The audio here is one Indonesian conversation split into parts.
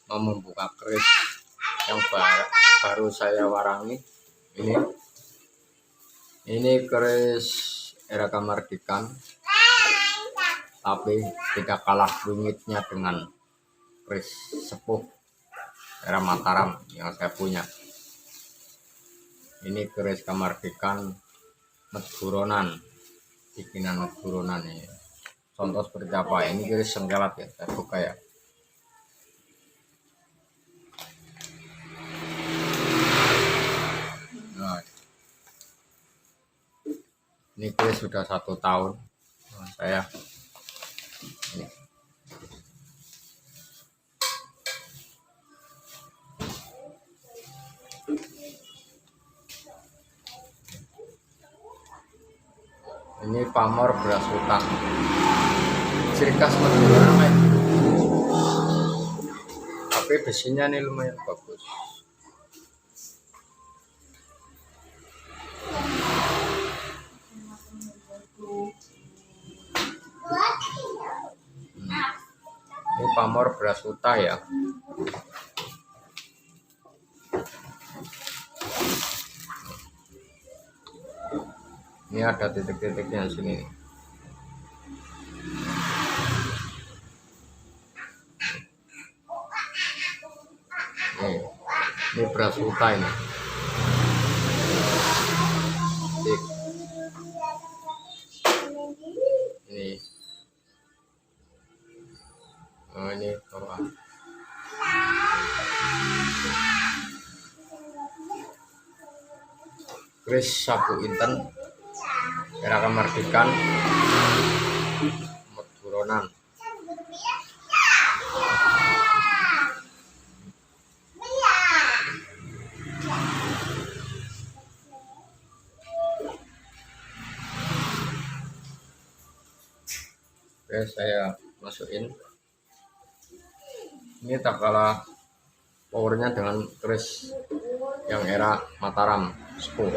mau membuka keris yang baru saya warangi. Ini keris era kemerdekaan, tapi tidak kalah rumitnya dengan keris sepuh era Mataram yang saya punya. Ini keris kemerdekaan Meduronan, bikinan Meduronan ini. Contoh seperti apa? Ini keris sengkelat ya, saya buka ya. Nah, ini keris sudah 1 tahun. Nah, saya ini. Ini pamor beras hutan, ciri khas Meduronan, tapi besinya nih lumayan bagus. Ini pamor beras hutan ya. Ini ada titik-titiknya di sini. Ini beras hutan ini. Ini. Oh, ini apa? Keris sapu inten era kemerdekaan Meduronan. Oke, saya masukin. Ini tak kalah powernya dengan keris yang era Mataram sepuh.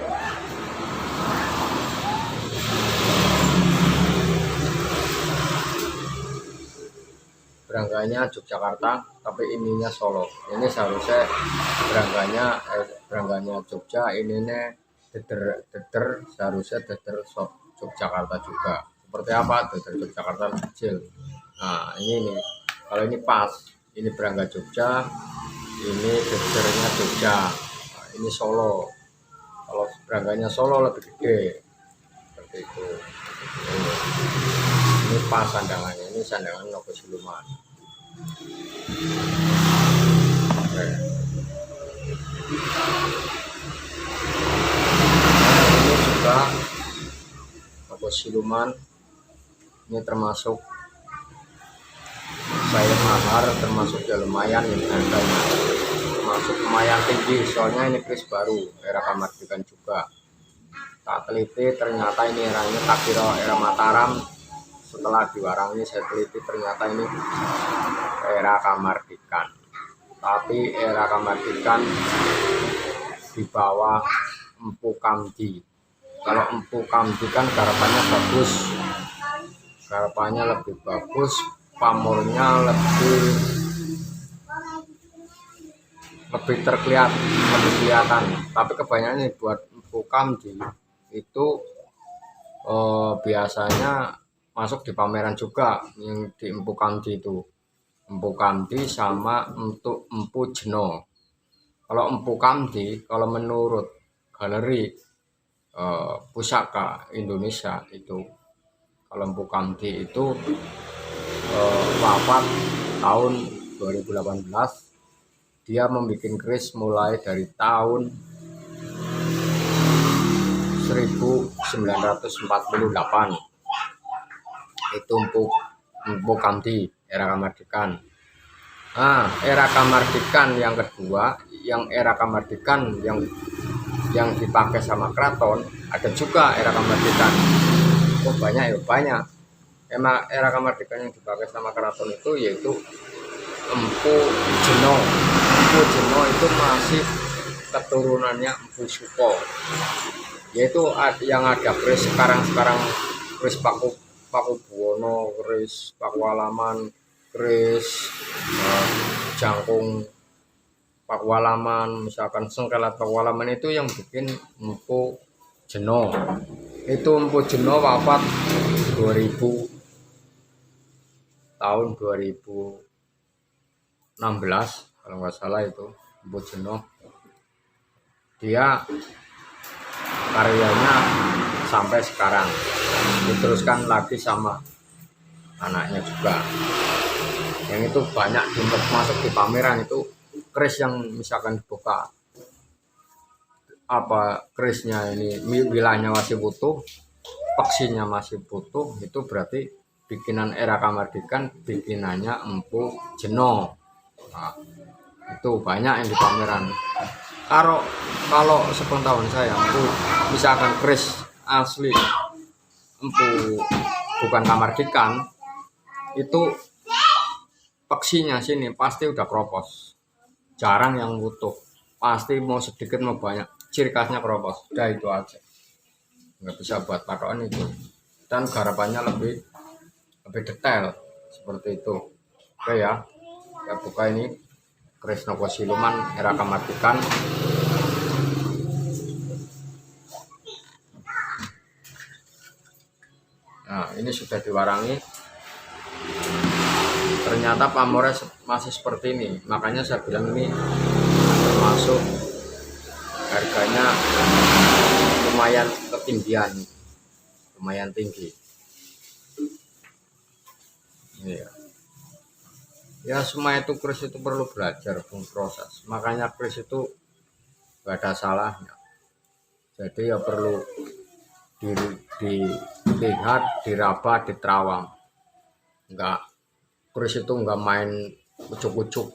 Berangganya Yogyakarta, tapi ininya Solo. Ini seharusnya berangganya Jogja, ininya deder seharusnya deder Yogyakarta juga. Seperti apa deder Yogyakarta kecil. Nah, ini nih. Kalau ini pas, ini berangga Jogja, ini dedernya Jogja. Nah, ini Solo. Kalau berangganya Solo lebih gede. Seperti itu. Ini pas sandangannya, ini sandangan Nogo Siluman. Oke. Nah, ini juga Nogo Siluman. Ini termasuk saya mahar, termasuk ya lumayan ini harganya, termasuk lumayan tinggi, soalnya ini keris baru era kemerdekaan juga. Tak teliti ternyata ini eranya tak kira era Mataram. Setelah diwarangi saya teliti ternyata ini era kemerdekaan, tapi era kemerdekaan di bawah Empu Kamdi. Kalau Empu Kamdi kan garapannya bagus, garapannya lebih bagus, pamornya lebih kelihatan, tapi kebanyakan ini buat Empu Kamdi itu biasanya masuk di pameran juga. Yang di Empu Kamdi itu Empu Kamdi sama untuk Empu Jeno. Kalau Empu Kamdi, kalau menurut galeri pusaka Indonesia itu, kalau Empu Kamdi itu wafat tahun 2018. Dia membuat keris mulai dari tahun 1948. Itu Empu Kamdi era kemerdekaan. Nah, era kemerdekaan yang kedua, yang era kemerdekaan yang dipakai sama keraton, ada juga era kemerdekaan. Oh, banyak ya, banyak. Emang era kemerdekaan yang dipakai sama keraton itu yaitu Empu Jeno. Empu Jeno itu masih keturunannya Empu Suko, yaitu yang ada keris sekarang keris Pakubuwono, keris Pakualaman, keris jangkung pakualaman, misalkan sengkelat pakualaman itu yang bikin Empu Jeno. Itu Empu Jeno wafat 2000 tahun 2016 kalau nggak salah. Itu Empu Jeno, dia karyanya sampai sekarang diteruskan lagi sama anaknya juga. Yang itu banyak masuk di pameran itu keris yang misalkan dibuka apa kerisnya ini wilayahnya masih butuh, peksinya masih butuh, itu berarti bikinan era Kamardikan, bikinannya Empu Jeno. Nah, itu banyak yang di pameran. Kalau sepengetahuan saya, itu misalkan keris asli Empu bukan Kamardikan, itu peksinya sini pasti udah kropos, jarang yang utuh, pasti mau sedikit mau banyak, ciri khasnya kropos. Udah itu aja, nggak bisa buat patokan itu, dan garapannya lebih detail seperti itu. Oke ya, kita buka ini keris Nogo Siluman era Kamardikan. Nah, ini sudah diwarangi. Ternyata pamornya masih seperti ini, makanya saya bilang ini termasuk harganya lumayan ketinggian, lumayan tinggi. Ya semua itu keris itu perlu belajar, proses. Makanya keris itu gak ada salahnya. Jadi ya perlu dilihat, diraba, diterawang. Enggak, keris itu enggak main ucuk-ucuk.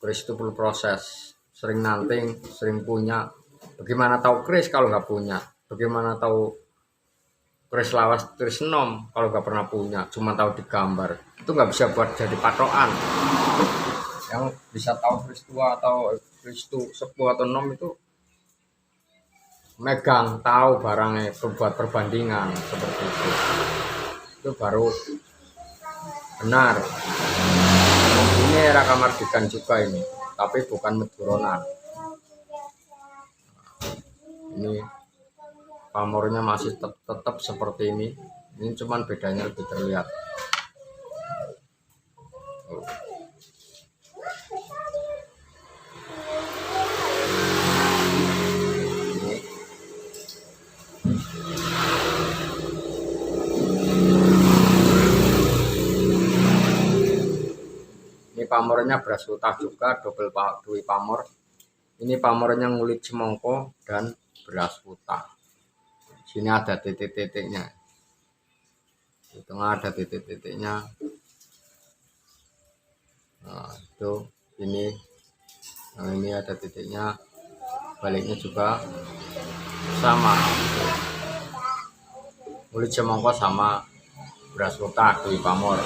Keris itu perlu proses, sering nanting, sering punya. Bagaimana tahu keris kalau nggak punya? Bagaimana tahu keris lawas, keris enom kalau nggak pernah punya, cuma tahu di gambar? Itu nggak bisa buat jadi patokan. Yang bisa tahu keris tua atau keris sepuh atau enom itu megang, tahu barangnya, buat perbandingan seperti itu. Itu baru benar. Ini era Kamardikan juga ini, tapi bukan Meduronan. Ini pamornya masih tetap seperti ini. Ini cuman bedanya lebih terlihat. Ini pamornya beras utah juga, double dui pamor. Ini pamornya ngulit semongko dan beras utah. Sini ada titik-titiknya, di tengah ada titik-titiknya. Nah, itu ini, nah ini ada titiknya, baliknya juga sama. Ngulit semongko sama beras utah dui pamor.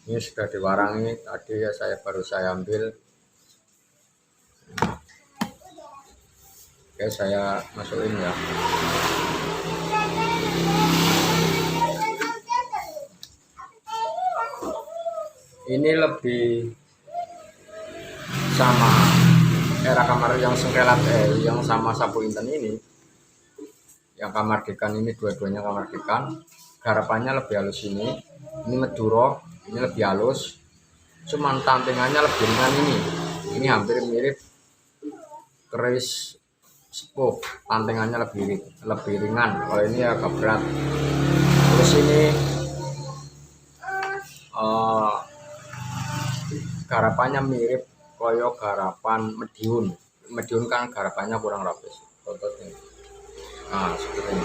Ini sudah diwarangi tadi ya, baru saya ambil. Oke, saya masukin ya. Ini lebih sama era kamar yang sengkelat yang sama sapu inten ini. Yang Kamardikan ini dua-duanya Kamardikan, garapannya lebih halus ini Meduro, ini lebih halus, cuman tantingannya lebih ringan ini. Ini hampir mirip keris sepuh, tantingannya lebih ringan. Kalau ini agak berat. Terus ini garapannya mirip koyo garapan Mediun. Mediun kan garapannya kurang rapis. Nah, seperti ini.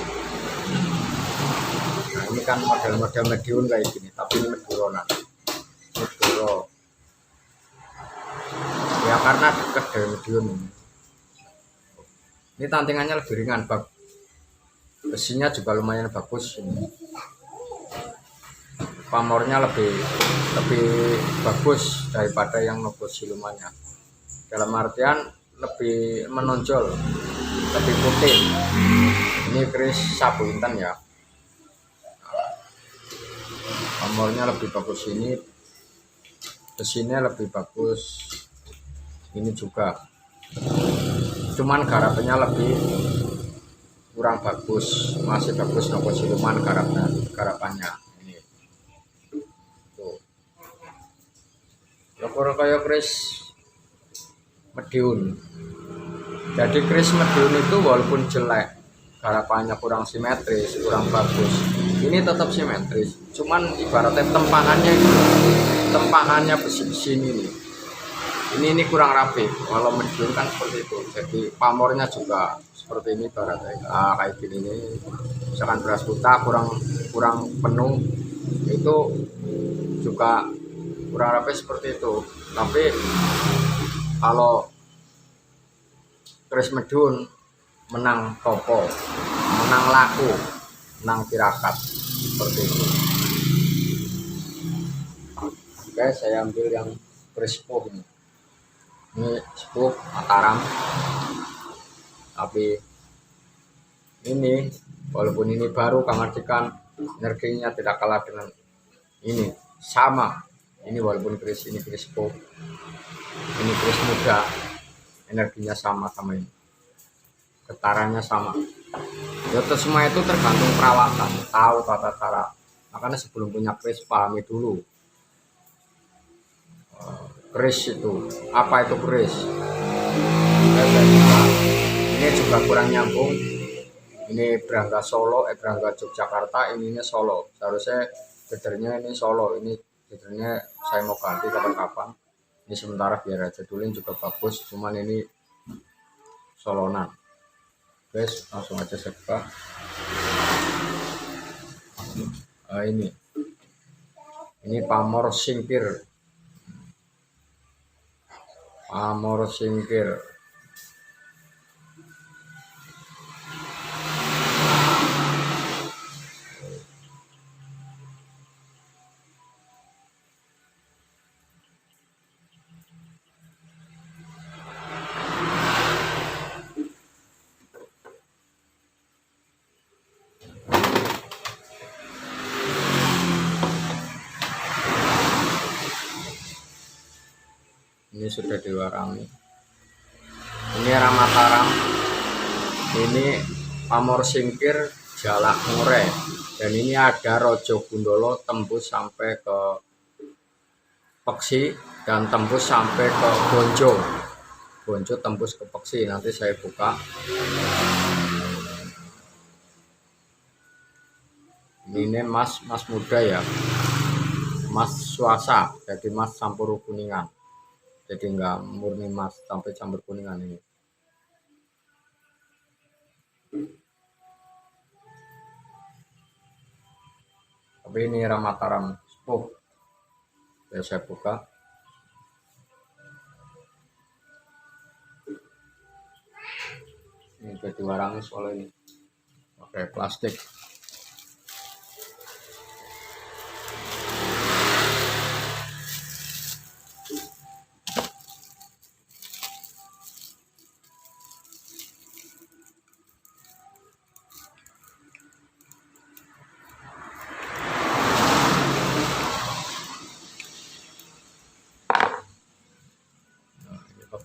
Nah, ini kan model-model Mediun kayak gini, tapi ini Meduronan. Meduro. Ya karena dekat dari Mediun ini. Ini tantingannya lebih ringan, besinya juga lumayan bagus ini. Pamornya lebih bagus daripada yang Nogo Silumannya. Dalam artian lebih menonjol, lebih putih. Ini keris sapu inten ya. pamornya lebih bagus ini, besinya lebih bagus ini juga, cuman garapannya lebih kurang bagus, masih bagus nopo siluman garapannya ini tuh. Lokor kaya kris Mediun. Jadi kris Mediun itu walaupun jelek, garapannya kurang simetris, kurang bagus, ini tetap simetris. Cuman ibaratnya tempangannya besi-besi ini kurang rapi. Kalau Mediun kan seperti itu. Jadi pamornya juga seperti ini ibaratnya. Kayak gini nih. Misalkan beras putih kurang penuh, itu juga kurang rapi seperti itu. Tapi kalau kris Mediun menang toko, menang laku, menang tirakat seperti itu. Oke, saya ambil yang kris sepuh ini. Ini sepuh Mataram, tapi ini walaupun ini baru Kamardikan, energinya tidak kalah dengan ini, sama. Ini walaupun kris ini kris sepuh, ini kris muda, energinya sama ini, getarannya sama. Ya semua itu tergantung perawatan, tahu tata cara. Makanya sebelum punya kris pahami dulu kris itu apa, itu kris. Ini juga kurang nyambung. Ini berangga Solo, berangga Yogyakarta, ininya Solo. Seharusnya gedernya ini Solo, ini gedernya saya mau ganti kapan-kapan. Ini sementara biar aja dulu, juga bagus, cuman ini Solonan. Guys, langsung aja saya buka. Ini pamor singkir. Pamor singkir. Ini sudah diwarangi. Ini Mataram. Ini pamor singkir Jalak Ngure. Dan ini ada Rojo Gundolo tembus sampai ke Peksi dan tembus sampai ke Bonjo. Bonjo tembus ke Peksi. Nanti saya buka. Ini mas muda ya. Mas swasa, jadi mas campur kuningan. Jadi enggak murni mas sampai campur kuningan ini. Tapi ini Mataram sepuh. Ya, saya buka. Ini jadi warangi soal ini pakai plastik.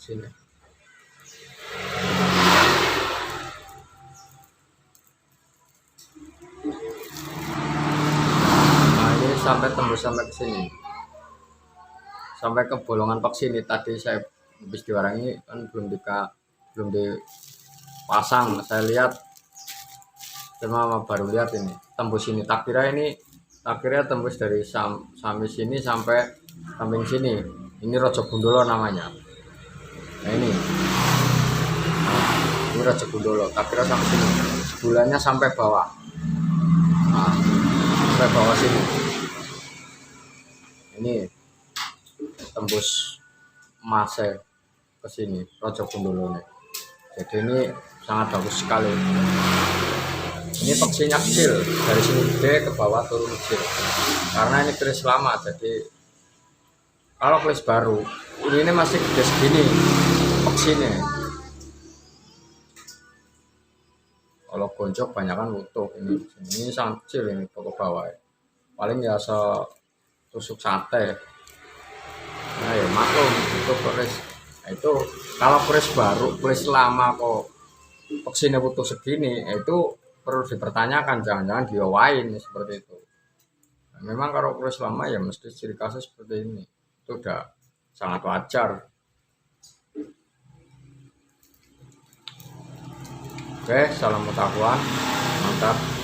Sini. Nah, ini sampai tembus sampai ke sini, sampai ke bolongan pak sini. Tadi saya habis diwarangi kan belum dipasang. Saya lihat cuma baru lihat ini tembus ini. Tak kira tembus dari sampai sini sampai samping sini. Ini Rojo Gundolo namanya. Nah ini Rojo Gundolo, tak kira sampai sini, bulannya sampai bawah, sampai bawah sini. Ini tembus emasnya ke sini, Rojo Gundolo nih. Jadi ini sangat bagus sekali. Ini peksinya kecil, dari sini gede ke bawah turun kecil, karena ini keris lama. Jadi kalau keris baru ini masih gede segini peksinya. Kalau gonjok banyak kan utuh. Ini sangat kecil, ini ke bawah. paling ya setusuk sate. Nah ya maklum itu keris. Nah, itu kalau keris baru, keris lama kok vaksinnya butuh segini, itu perlu dipertanyakan, jangan-jangan diowain seperti itu. Nah, memang kalau keris lama ya mesti ciri khasnya seperti ini, itu udah sangat wajar. Oke, salam pengetahuan, mantap.